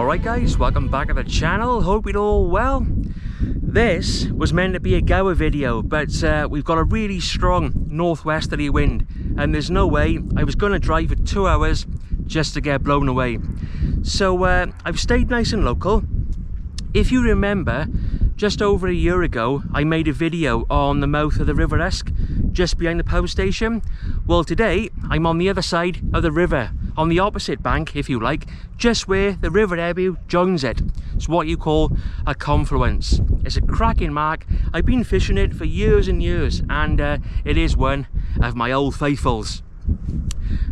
Alright guys, welcome back to the channel, hope you're all well. This was meant to be a Gower video, but we've got a really strong northwesterly wind and there's no way I was going to drive for 2 hours just to get blown away. So I've stayed nice and local. If you remember, just over a year ago I made a video on the mouth of the River Esk, just behind the power station. Well, today I'm on the other side of the river, on the opposite bank if you like, just where the River Ebbw joins it. It's what you call a confluence. It's a cracking mark. I've been fishing it for years and years, and it is one of my old faithfuls.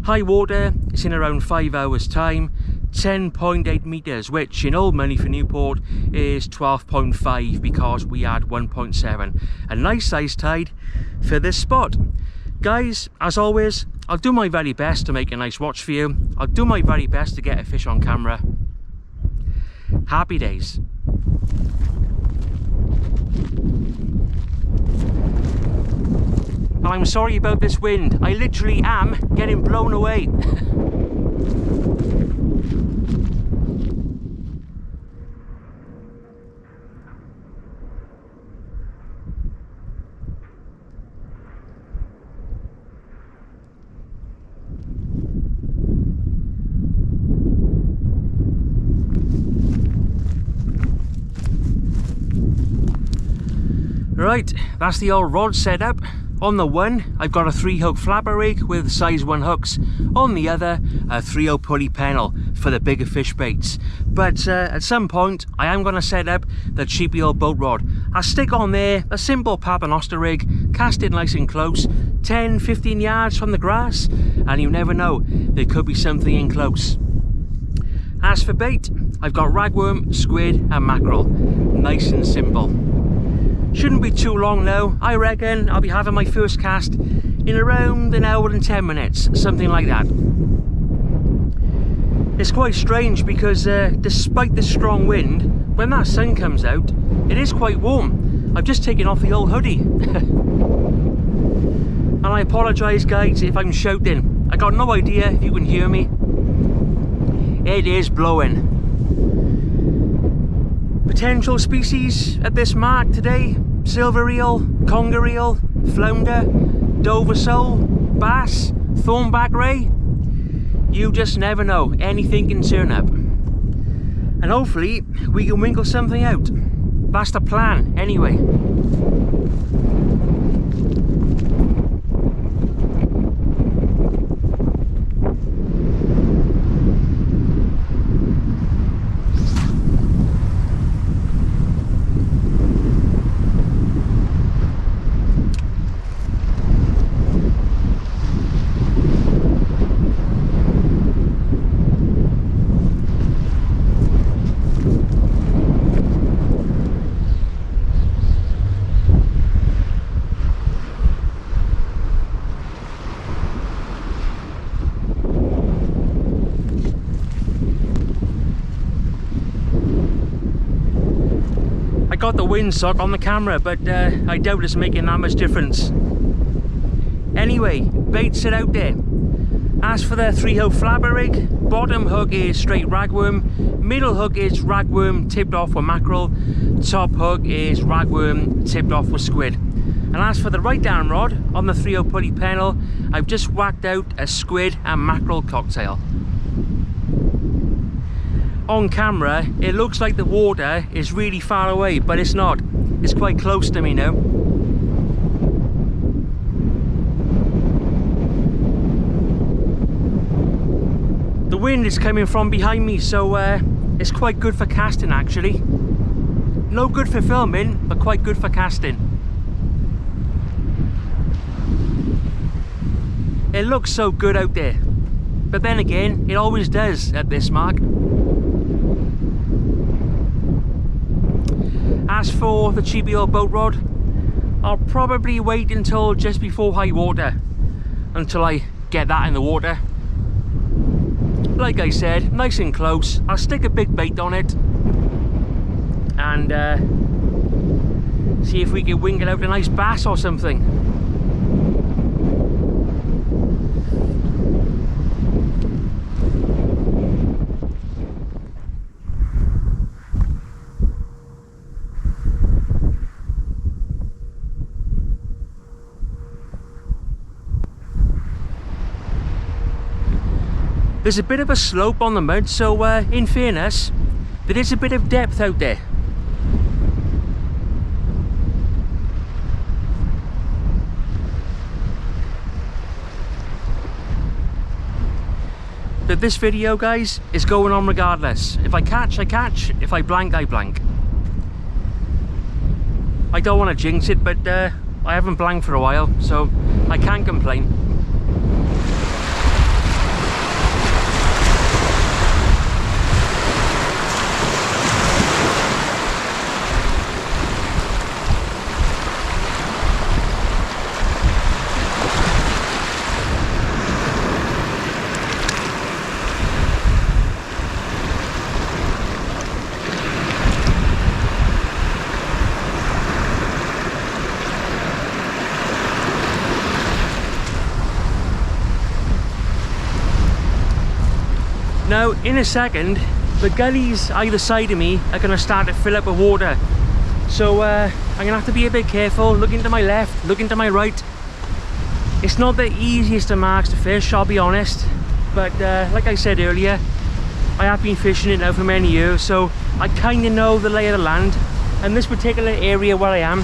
High water is in around 5 hours time, 10.8 meters, which in old money for Newport is 12.5 because we had 1.7. A nice size tide for this spot. Guys, as always, I'll do my very best to make a nice watch for you. I'll do my very best to get a fish on camera. Happy days. And I'm sorry about this wind. I literally am getting blown away. Right, that's the old rod setup. On the one, I've got a 3-hook flapper rig with size 1 hooks. On the other, a 3/0 pulley pennel for the bigger fish baits. But at some point, I am going to set up the cheapy old boat rod. I'll stick on there a simple paternoster rig, cast it nice and close, 10-15 yards from the grass, and you never know, there could be something in close. As for bait, I've got ragworm, squid and mackerel. Nice and simple. Shouldn't be too long now. I reckon I'll be having my first cast in around an hour and 10 minutes, something like that. It's quite strange because despite the strong wind, when that sun comes out, it is quite warm. I've just taken off the old hoodie. And I apologise guys if I'm shouting. I got no idea if you can hear me. It is blowing. Potential species at this mark today: silver eel, conger eel, flounder, Dover sole, bass, thornback ray. You just never know, anything can turn up. And hopefully we can winkle something out. That's the plan anyway. I got the windsock on the camera, but I doubt it's making that much difference. Anyway, baits are out there. As for the 3/0 flapper rig, bottom hook is straight ragworm, middle hook is ragworm tipped off with mackerel, top hook is ragworm tipped off with squid. And as for the right down rod, on the 3/0 pulley pennel, I've just whacked out a squid and mackerel cocktail. On camera, it looks like the water is really far away, but it's not. It's quite close to me now. The wind is coming from behind me, so it's quite good for casting actually. No good for filming, but quite good for casting. It looks so good out there, but then again, it always does at this mark. As for the cheapy old boat rod, I'll probably wait until just before high water until I get that in the water. Like I said, nice and close. I'll stick a big bait on it and see if we can winkle out a nice bass or something. There's a bit of a slope on the mud, so in fairness, there is a bit of depth out there. But this video, guys, is going on regardless. If I catch, I catch. If I blank, I blank. I don't want to jinx it, but I haven't blanked for a while, so I can't complain. Now, in a second, the gullies either side of me are going to start to fill up with water. So I'm going to have to be a bit careful, looking to my left, looking to my right. It's not the easiest of marks to fish, I'll be honest. But like I said earlier, I have been fishing it now for many years, so I kind of know the lay of the land. And this particular area where I am,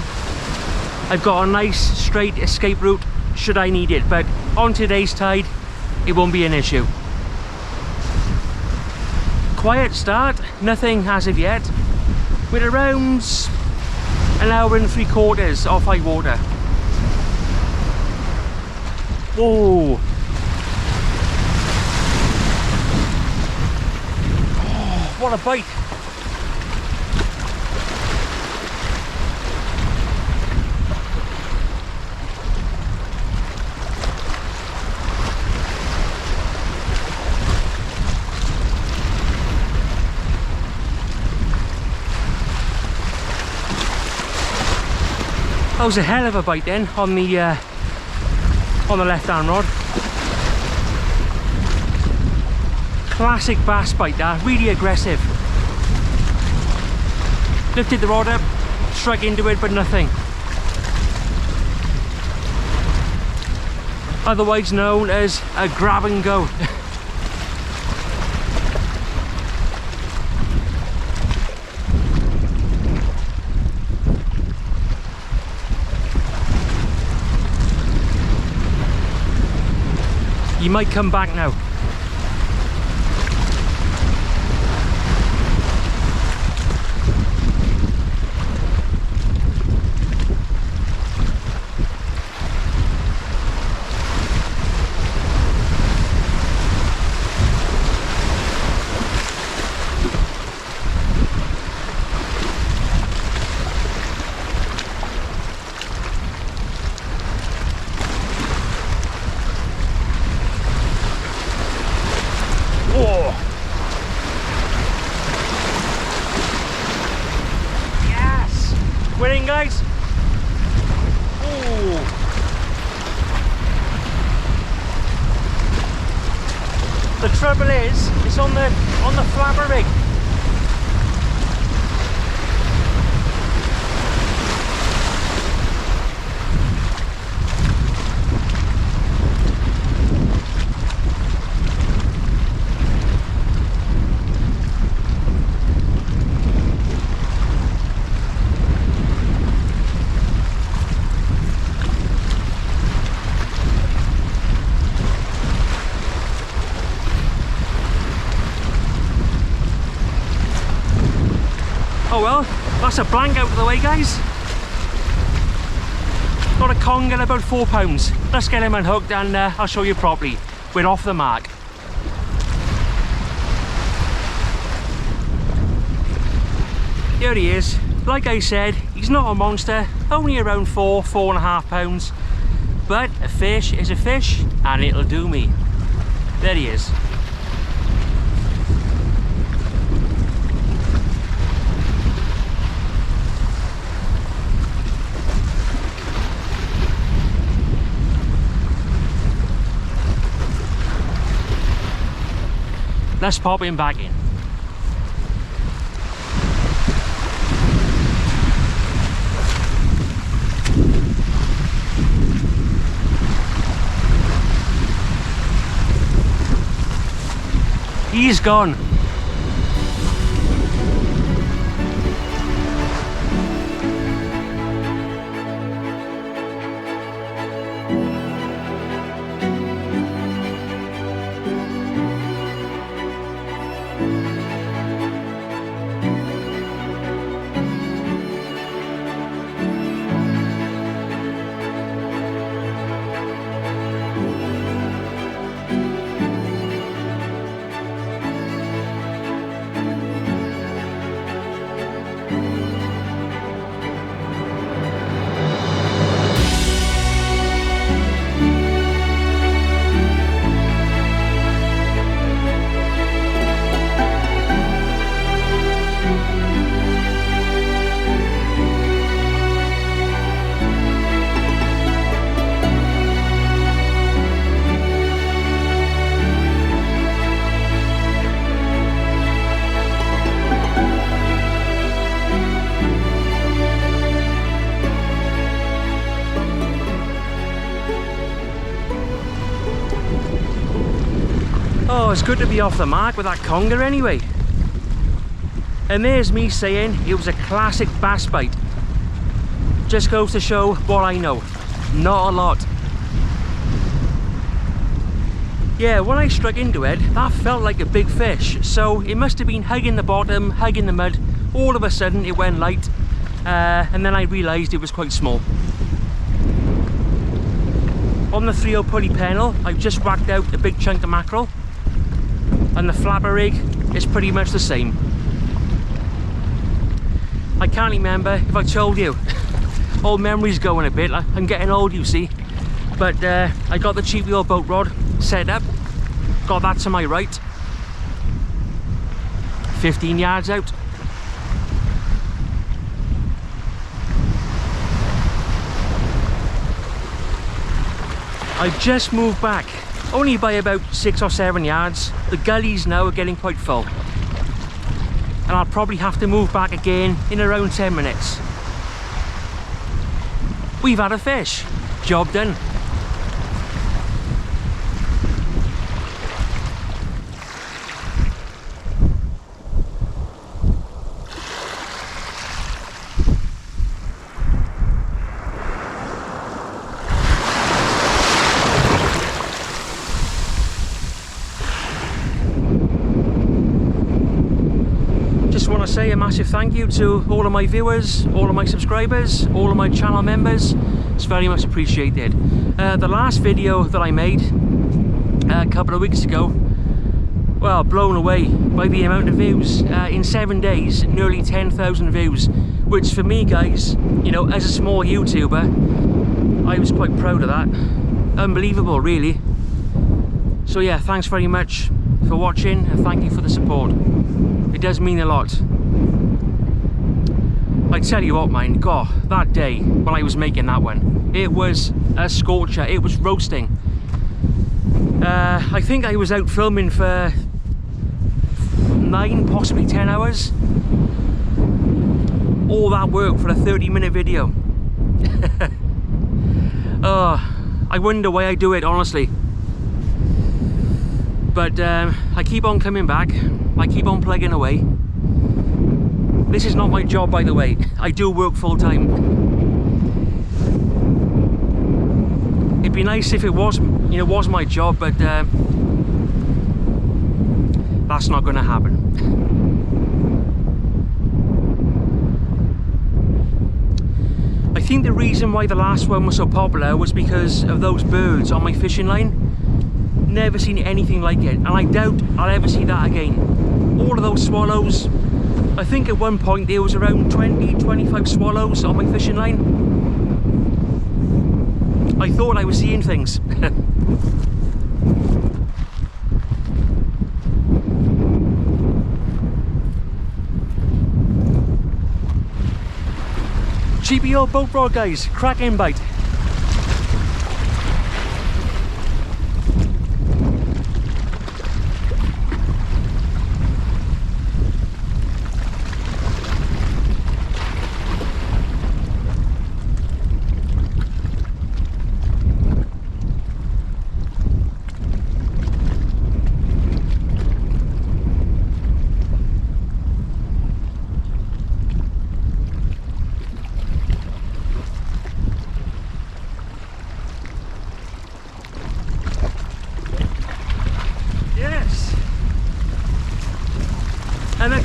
I've got a nice straight escape route should I need it. But on today's tide, it won't be an issue. Quiet start, nothing as of yet. We're around an hour and 3/4 off high water. Whoa! Oh, what a bite! That was a hell of a bite then on the left-hand rod. Classic bass bite that, really aggressive. Lifted the rod up, struck into it, but nothing. Otherwise known as a grab and go. You might come back now. Winning, guys. Ooh. The trouble is, it's on the flabber rig. Oh well, that's a blank out of the way, guys. Got a conger about 4 pounds. Let's get him unhooked and I'll show you properly. We're off the mark. Here he is. Like I said, he's not a monster, only around 4.5 pounds. But a fish is a fish and it'll do me. There he is. Let's pop him back in. She's gone. Oh, it's good to be off the mark with that conger anyway. And there's me saying it was a classic bass bite. Just goes to show what I know. Not a lot. Yeah, when I struck into it, that felt like a big fish. So it must have been hugging the bottom, hugging the mud. All of a sudden it went light. And then I realised it was quite small. On the 3/0 pulley panel, I've just whacked out a big chunk of mackerel. And the flapper rig is pretty much the same. I can't remember if I told you. Old memories going a bit. I'm getting old, you see. But I got the cheap wheel boat rod set up. Got that to my right. 15 yards out. I've just moved back. Only by about 6 or 7 yards. The gullies now are getting quite full. And I'll probably have to move back again in around 10 minutes. We've had a fish. Job done. Say a massive thank you to all of my viewers, all of my subscribers, all of my channel members. It's very much appreciated. The last video that I made a couple of weeks ago, well, blown away by the amount of views. In 7 days, nearly 10,000 views, which for me, guys, you know, as a small YouTuber, I was quite proud of that. Unbelievable, really. So yeah, thanks very much for watching and thank you for the support. It does mean a lot. I tell you what, man, God, that day when I was making that one, it was a scorcher. It was roasting. I think I was out filming for 9, possibly 10 hours. All that work for a 30-minute video. Oh, I wonder why I do it, honestly. But I keep on coming back. I keep on plugging away. This is not my job, by the way. I do work full time. It'd be nice if it was, you know, was my job, but that's not going to happen. I think the reason why the last one was so popular was because of those birds on my fishing line. Never seen anything like it, and I doubt I'll ever see that again. All of those swallows. I think at one point there was around 20-25 swallows on my fishing line. I thought I was seeing things. Cheapy old boat rod, guys. Cracking bite.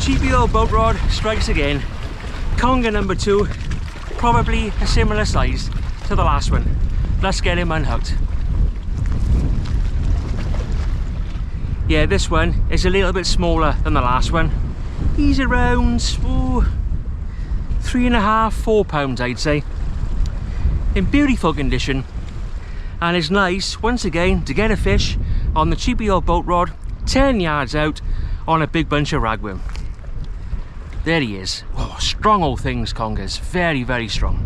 cheapy old boat rod strikes again. Conger number 2, probably a similar size to the last one. Let's get him unhooked. Yeah, this one is a little bit smaller than the last one. He's around 3.5, 4 pounds, I'd say. In beautiful condition, and it's nice once again to get a fish on the cheapy old boat rod 10 yards out on a big bunch of ragworm. There he is. Whoa, strong old things, congers. Very, very strong.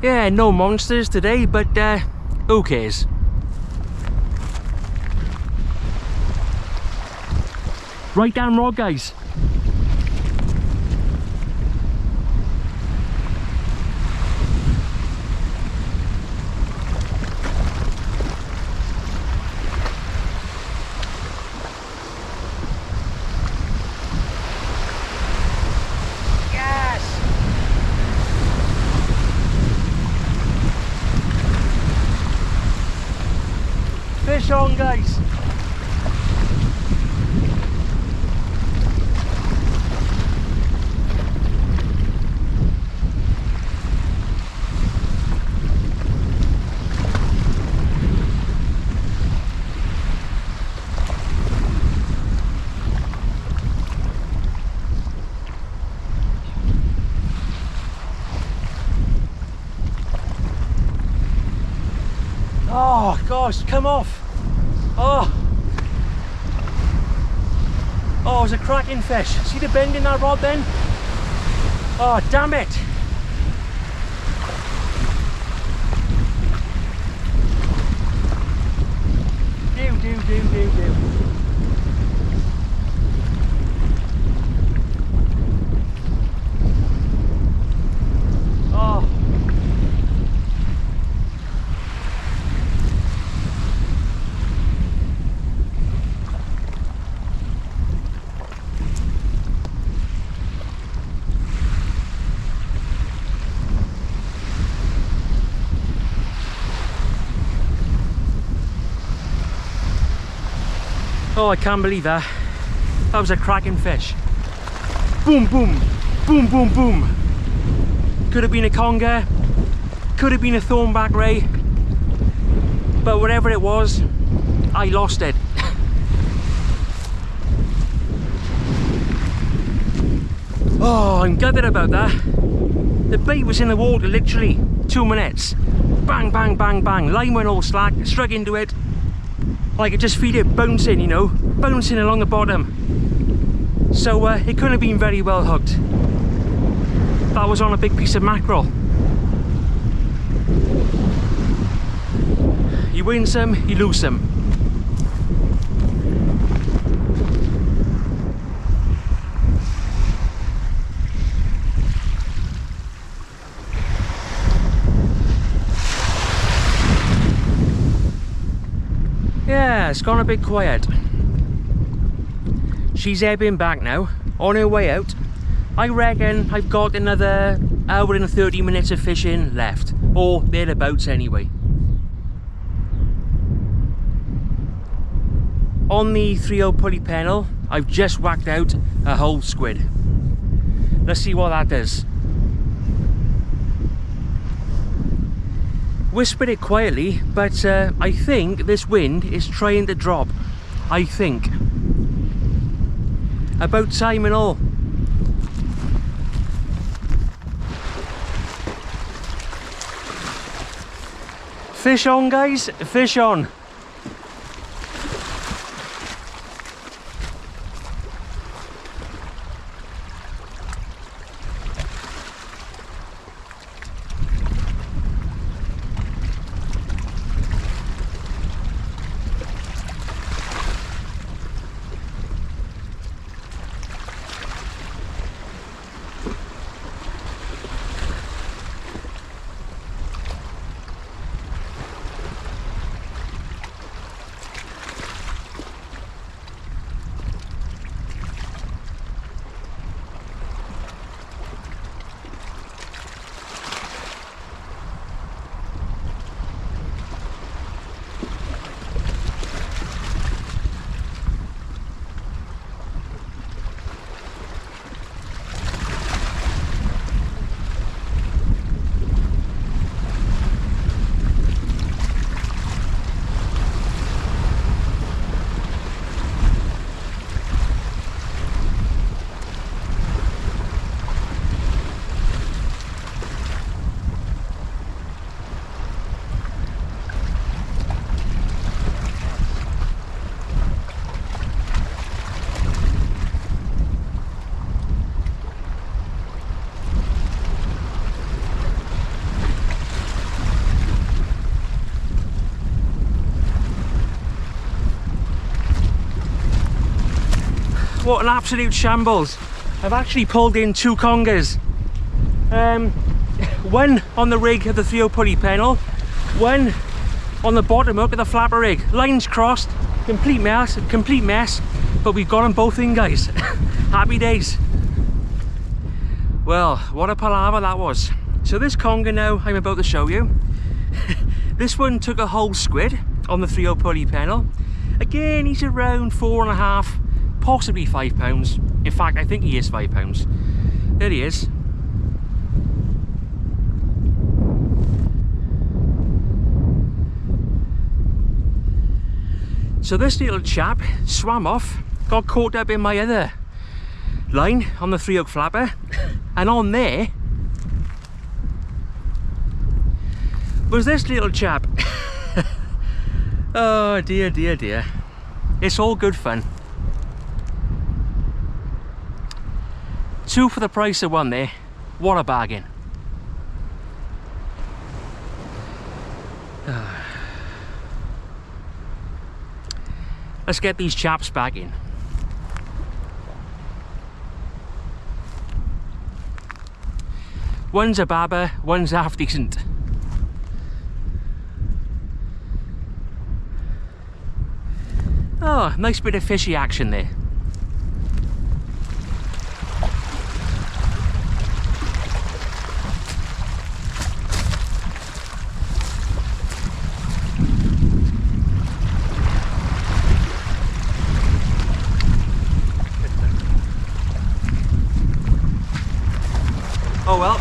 Yeah, no monsters today, but who cares? Right down rod, guys. Fish on, guys. Oh gosh, come off. Oh, it was a cracking fish. See the bend in that rod then? Oh, damn it. Do. Oh. Oh, I can't believe that. That was a cracking fish. Boom, boom, boom, boom, boom. Could have been a conger, could have been a thornback ray, but whatever it was, I lost it. Oh, I'm gutted about that. The bait was in the water literally 2 minutes. Bang, bang, bang, bang. Line went all slack, struck into it. I could just feel it bouncing, you know, bouncing along the bottom. So it couldn't have been very well hooked. That was on a big piece of mackerel. You win some, you lose some. Yeah, it's gone a bit quiet. She's ebbing back now, on her way out. I reckon I've got another hour and 30 minutes of fishing left, or thereabouts anyway. On the 3/0 pulley pennel, I've just whacked out a whole squid. Let's see what that does. Whispered it quietly, but I think this wind is trying to drop. I think. About time and all. Fish on, guys, fish on. what an absolute shambles. I've actually pulled in 2 congers. One on the rig of the 3/0 pulley panel, one on the bottom hook of the flapper rig. Lines crossed, complete mess, but we've got them both in, guys. Happy days. Well, what a palaver that was. So this conger now I'm about to show you, this one took a whole squid on the 3/0 pulley panel. Again, he's around 4.5, possibly 5 pounds. In fact, I think he is 5 pounds. There he is. So this little chap swam off, got caught up in my other line on the 3/0 flapper, and on there was this little chap. Oh dear, dear, dear. It's all good fun. 2 for the price of 1 there. What a bargain. Let's get these chaps back in. One's a babber, one's half decent. Oh, nice bit of fishy action there. Oh well.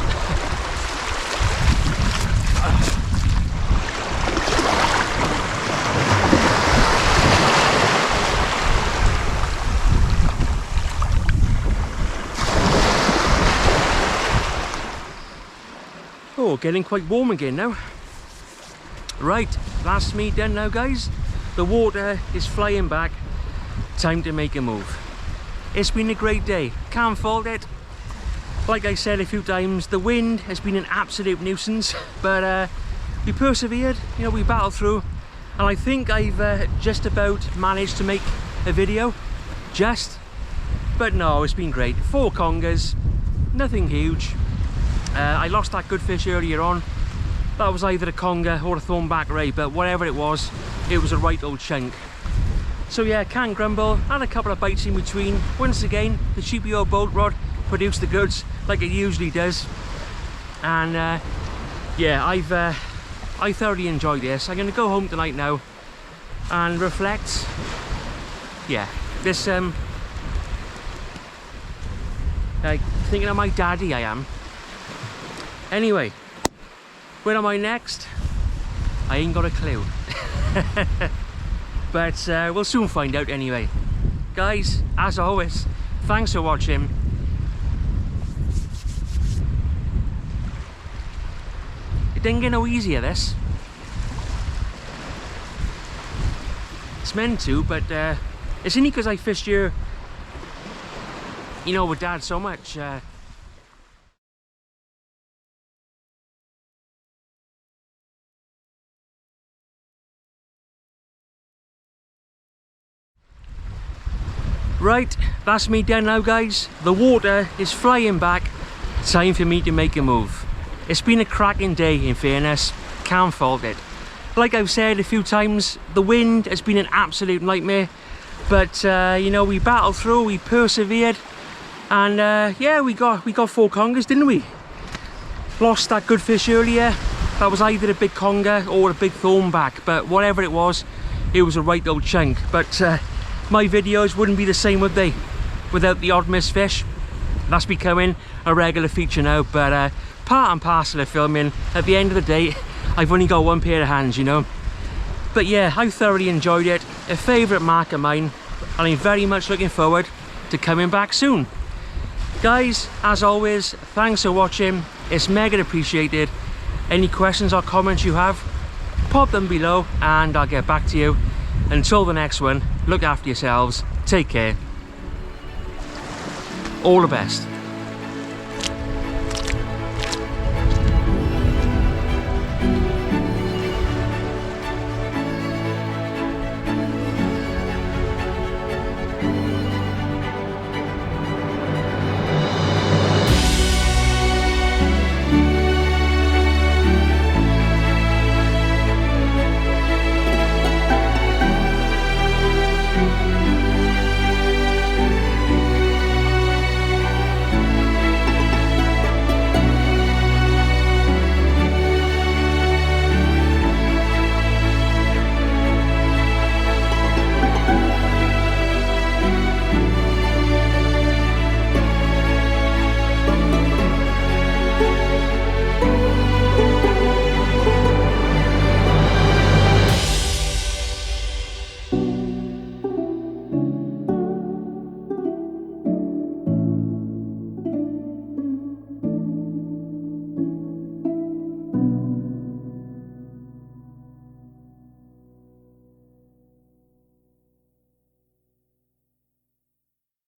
Oh, getting quite warm again now. Right, that's me done now, guys. The water is flying back. Time to make a move. It's been a great day, can't fault it. Like I said a few times, the wind has been an absolute nuisance, but we persevered, you know, we battled through, and I think I've just about managed to make a video, but no, it's been great. 4 congers, nothing huge. I lost that good fish earlier on. That was either a conger or a thornback ray, but whatever it was a right old chunk. So yeah, can't grumble. Had a couple of bites in between. Once again, the cheapy old bolt rod produced the goods like it usually does, and yeah, I thoroughly enjoyed this. I'm going to go home tonight now and reflect. Yeah, this like thinking of my daddy I am. Anyway, where am I next? I ain't got a clue. But we'll soon find out anyway. Guys, as always, thanks for watching. It didn't get no easier, this. It's meant to, but it's only because I fished here, you know, with Dad so much. Right, that's me done now, guys. The water is flying back. Time for me to make a move. It's been a cracking day, in fairness. Can't fault it. Like I've said a few times, the wind has been an absolute nightmare, but you know, we battled through, we persevered, and yeah, we got 4 congers, didn't we? Lost that good fish earlier. That was either a big conger or a big thornback, but whatever it was a right old chunk. But my videos wouldn't be the same, would they, without the odd miss fish? That's becoming a regular feature now, but part and parcel of filming. At the end of the day, I've only got 1 pair of hands, you know. But yeah, I thoroughly enjoyed it. A favourite mark of mine, and I'm very much looking forward to coming back soon. Guys, as always, thanks for watching. It's mega appreciated. Any questions or comments you have, pop them below and I'll get back to you. Until the next one, look after yourselves, take care, all the best.